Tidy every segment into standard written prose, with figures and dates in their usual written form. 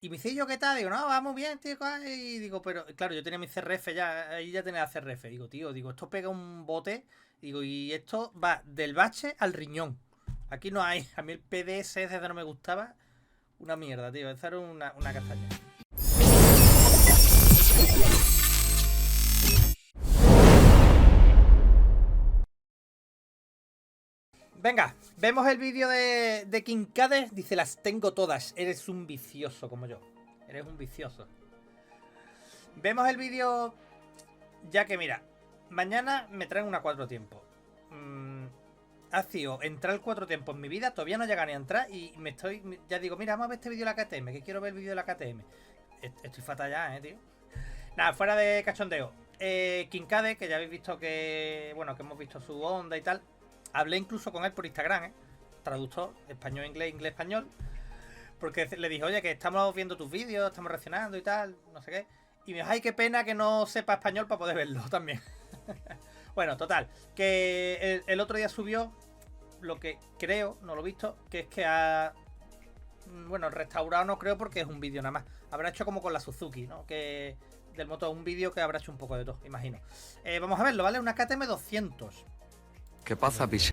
Y me dice, ¿y yo qué tal? Digo, no, va muy bien, tío. Y digo, pero claro, yo tenía mi CRF ya, ahí ya tenía la CRF. Digo, tío, digo, esto pega un bote. Digo, y esto va del bache al riñón. Aquí no hay. A mí el PDS desde no me gustaba. Una mierda, tío. Esa era una castaña. Venga, vemos el vídeo de Kincade. Dice, las tengo todas. Eres un vicioso como yo. Eres un vicioso. Vemos el vídeo. Ya que mira, mañana me traen una 4 tiempos. Ha sido entrar el 4 tiempos en mi vida. Todavía no llega ni a entrar. Y me estoy. Ya digo, mira, vamos a ver este vídeo de la KTM. Que quiero ver el vídeo de la KTM. Estoy fatal ya, tío. Nada, fuera de cachondeo. Kincade, que ya habéis visto que. Bueno, que hemos visto su onda y tal. Hablé incluso con él por Instagram, traductor, español-inglés, inglés-español. Porque le dije, oye, que estamos viendo tus vídeos, estamos reaccionando y tal, no sé qué. Y me dijo, ay, qué pena que no sepa español para poder verlo también. Bueno, total. Que el otro día subió lo que creo, no lo he visto, que es que ha. Bueno, restaurado no creo porque es un vídeo nada más. Habrá hecho como con la Suzuki, ¿no? Que del motor, un vídeo que habrá hecho un poco de todo, imagino. Vamos a verlo, ¿vale? Una KTM 200. ¿Qué pasa, picha?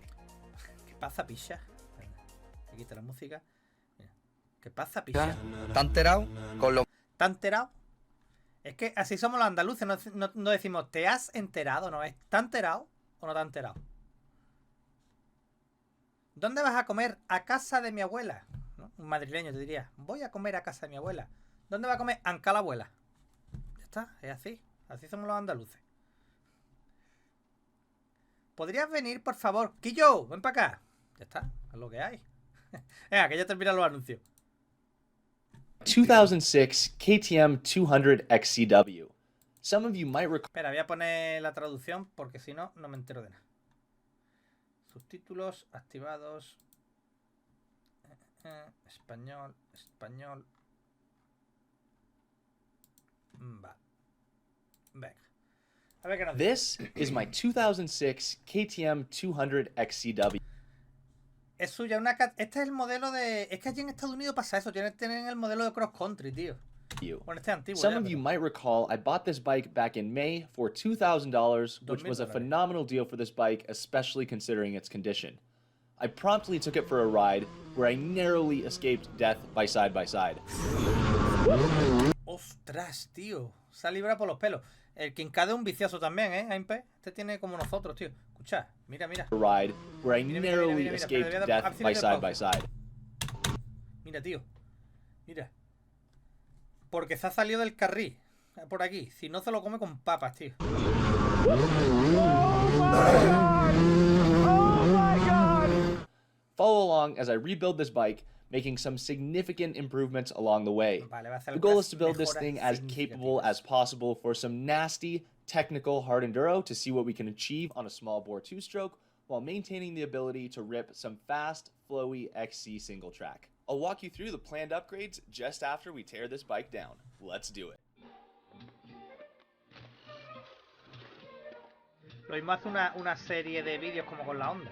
¿Qué pasa, picha? Aquí quita la música. Mira. ¿Qué pasa, picha? ¿Te has enterado? Con lo... ¿Te has enterado? Es que así somos los andaluces, no decimos ¿te has enterado? No, es ¿te has enterado o no te has enterado? ¿Dónde vas a comer? A casa de mi abuela, ¿no? Un madrileño te diría, voy a comer a casa de mi abuela. ¿Dónde va a comer? Anca la abuela. Ya está, es así. Así somos los andaluces. ¿Podrías venir, por favor? Quillo, ven para acá. Ya está, es lo que hay. Venga, que ya terminan los anuncios. 2006 KTM 200 XCW. Some of you might recall. Espera, voy a poner la traducción porque si no, no me entero de nada. Subtítulos activados. Español, español. Va. Venga. A ver qué nos dice. This is my 2006 KTM 200 XCW. Es suya, este es el modelo de. Es que allí en Estados Unidos pasa eso. Tienen el modelo de cross country, tío. Bueno, este es antiguo. Some of you might recall I bought this bike back in May for $2,000, which was a phenomenal deal for this bike, especially considering its condition. I promptly took it for a ride where I narrowly escaped death by side by side. Ostras, tío. Se ha librado por los pelos. El Kincade es un vicioso también, AMP. Este tiene como nosotros, tío. Escucha, mira, mira. A ride where I narrowly escaped death by side by side. Mira, tío. Mira. Porque se ha salido del carril. Por aquí. Si no, se lo come con papas, tío. Follow along as I rebuild this bike, making some significant improvements along the way. The goal is to build this thing as capable as possible for some nasty, technical hard enduro to see what we can achieve on a small bore two-stroke while maintaining the ability to rip some fast, flowy XC single track. I'll walk you through the planned upgrades just after we tear this bike down. Let's do it. Lo mismo hace una serie de vídeos como con la Honda.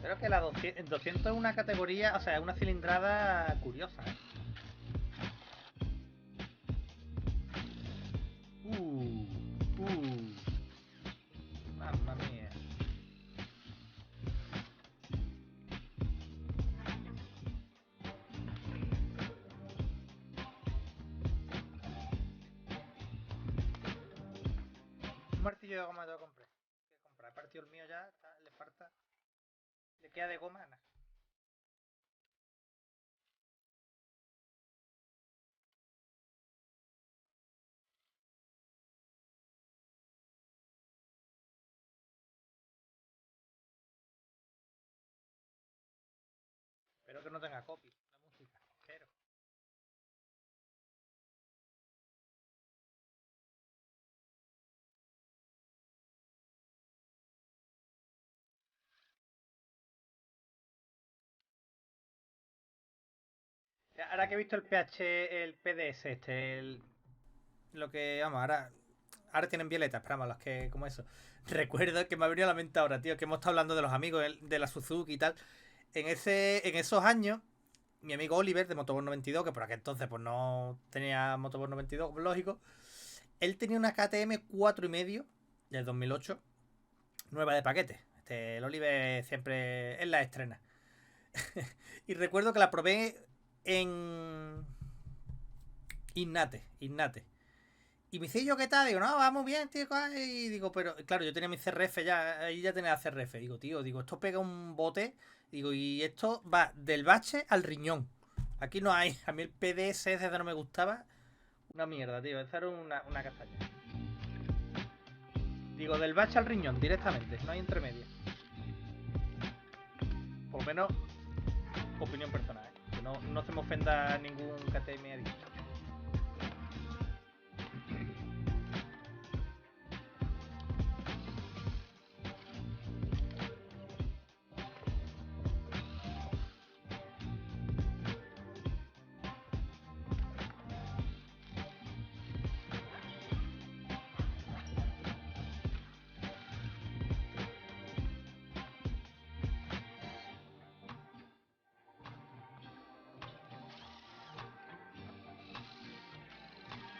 Creo que la 200 es una categoría, o sea, una cilindrada curiosa, Mamma mía. Un martillo de goma tengo que comprar. He partido el mío ya, le falta. Le queda de goma, nada. Espero que no tenga copy la música. Espero. Ahora que he visto el el PDS lo que, vamos, ahora tienen violetas, pero vamos, los que, como eso. Recuerdo que me ha venido a la mente ahora, tío, que hemos estado hablando de los amigos de la Suzuki y tal. En esos años, mi amigo Oliver de Motoboard 92, que por aquel entonces pues no tenía Motoboard 92, lógico. Él tenía una KTM 4,5 del 2008, nueva de paquete. El Oliver siempre él la estrena. Y recuerdo que la probé en Innate. Y me dice, ¿yo qué tal? Digo, no, va muy bien, tío. Y digo, pero claro, yo tenía mi CRF ya, ahí ya tenía CRF. Digo, tío, esto pega un bote. Digo, y esto va del bache al riñón. Aquí no hay. A mí el PDS desde no me gustaba. Una mierda, tío. Esa era una castaña. Digo, del bache al riñón, directamente. No hay entre medias. Por lo menos, opinión personal, ¿eh? Que no se me ofenda ningún KTM adicto.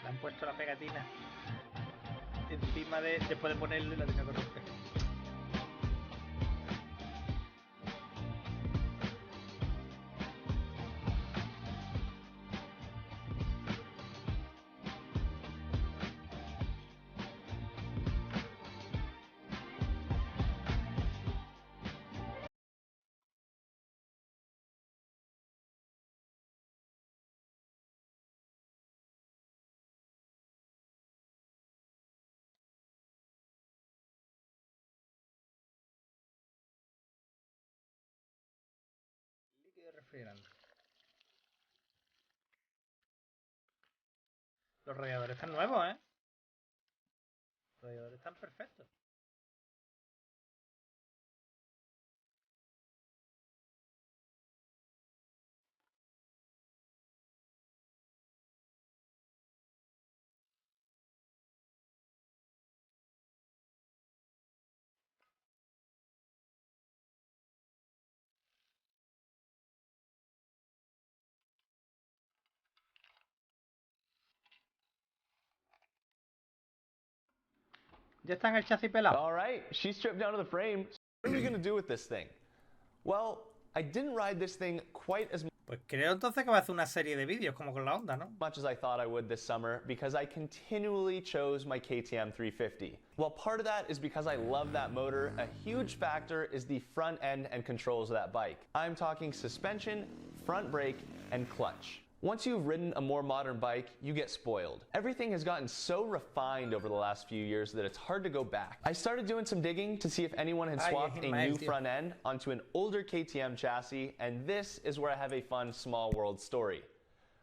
Le han puesto la pegatina encima de... Después de ponerle la tenía que romper. Refrigerando. Los radiadores están nuevos, ¿eh? Los radiadores están perfectos. Ya está en el chasis pelado. All right, she's stripped down to the frame. What are we going to do with this thing? Well, I didn't ride this thing quite as Pues creo entonces que va a hacer una serie de vídeos como con la Honda, ¿no? much as I thought I would this summer because I continually chose my KTM 350. Well, part of that is because I love that motor. A huge factor is the front end and controls of that bike. I'm talking suspension, front brake, and clutch. Once you've ridden a more modern bike, you get spoiled. Everything has gotten so refined over the last few years that it's hard to go back. I started doing some digging to see if anyone had swapped a new front end onto an older KTM chassis, and this is where I have a fun small world story.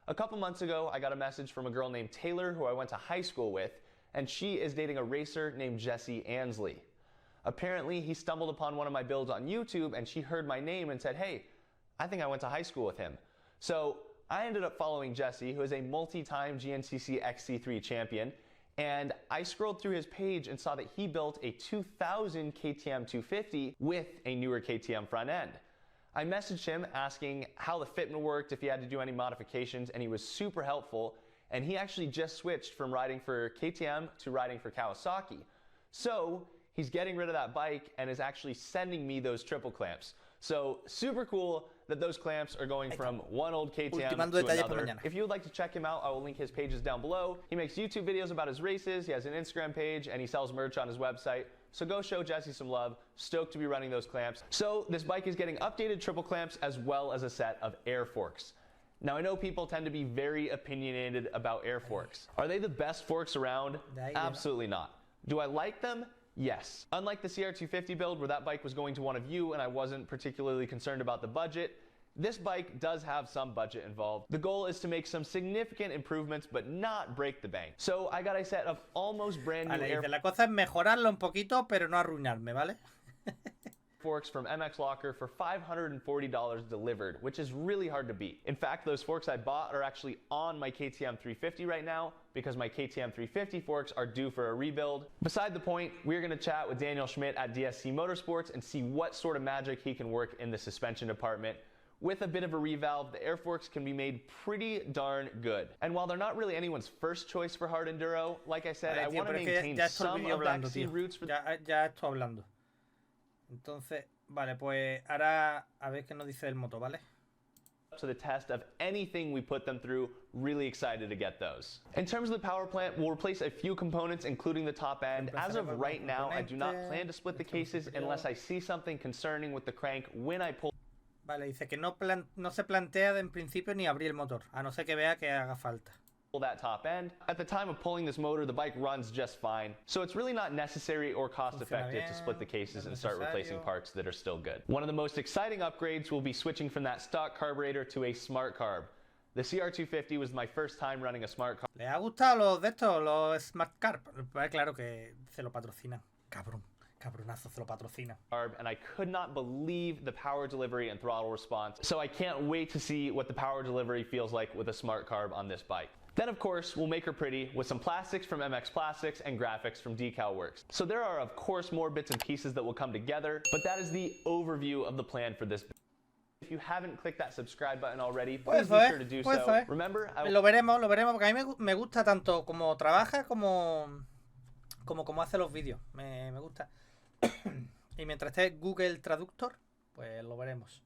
A couple months ago, I got a message from a girl named Taylor who I went to high school with, and she is dating a racer named Jesse Ansley. Apparently, he stumbled upon one of my builds on YouTube, and she heard my name and said, hey, I think I went to high school with him. So I ended up following Jesse, who is a multi-time GNCC XC3 champion, and I scrolled through his page and saw that he built a 2000 KTM 250 with a newer KTM front end. I messaged him asking how the fitment worked, if he had to do any modifications, and he was super helpful, and he actually just switched from riding for KTM to riding for Kawasaki. So he's getting rid of that bike and is actually sending me those triple clamps. So super cool that those clamps are going from one old KTM to another. If you would like to check him out, I will link his pages down below. He makes YouTube videos about his races, he has an Instagram page, and he sells merch on his website. So go show Jesse some love. Stoked to be running those clamps. So this bike is getting updated triple clamps as well as a set of air forks. Now I know people tend to be very opinionated about air forks. Are they the best forks around? Absolutely not. Do I like them? Yes. Unlike the CR250 build where that bike was going to one of you and I wasn't particularly concerned about the budget, this bike does have some budget involved. The goal is to make some significant improvements but not break the bank. So I got a set of almost brand new air la cosa es mejorarlo un poquito pero no arruinarme, ¿vale? forks from MX Locker for $540 delivered, which is really hard to beat. In fact, those forks I bought are actually on my KTM 350 right now because my KTM 350 forks are due for a rebuild. Beside the point, we're going to chat with Daniel Schmidt at DSC Motorsports and see what sort of magic he can work in the suspension department. With a bit of a revalve, the air forks can be made pretty darn good. And while they're not really anyone's first choice for hard enduro, like I said, I want to maintain some of backseat routes for... Ya estoy hablando. Entonces, vale, pues ahora a ver qué nos dice el moto, ¿vale? To the test of anything we put them through. Really excited to get those. In terms of the power plant, we'll replace a few components, including the top end. As of right now, I do not plan to split the cases unless I see something concerning with the crank when I pull. Vale, dice que no se plantea en principio ni abrir el motor, a no ser que vea que haga falta. That top end. At the time of pulling this motor, the bike runs just fine, so it's really not necessary or cost effective to split the cases and start replacing parts that are still good. One of the most exciting upgrades will be switching from that stock carburetor to a smart carb. The CR250 was my first time running a smart carb. ¿Le ha gustado los de estos, los smart carb? Claro que se lo patrocinan. Cabronazo, se lo patrocina. And I could not believe the power delivery and throttle response, so I can't wait to see what the power delivery feels like with a smart carb on this bike. Then, of course, we'll make her pretty with some plastics from MX Plastics and graphics from Decal Works. So there are, of course, more bits and pieces that will come together, but that is the overview of the plan for this. If you haven't clicked that subscribe button already, please be sure to do so. Remember, lo veremos, porque a mí me gusta tanto como trabaja como hace los vídeos. Me gusta. Y mientras esté Google Traductor, pues lo veremos.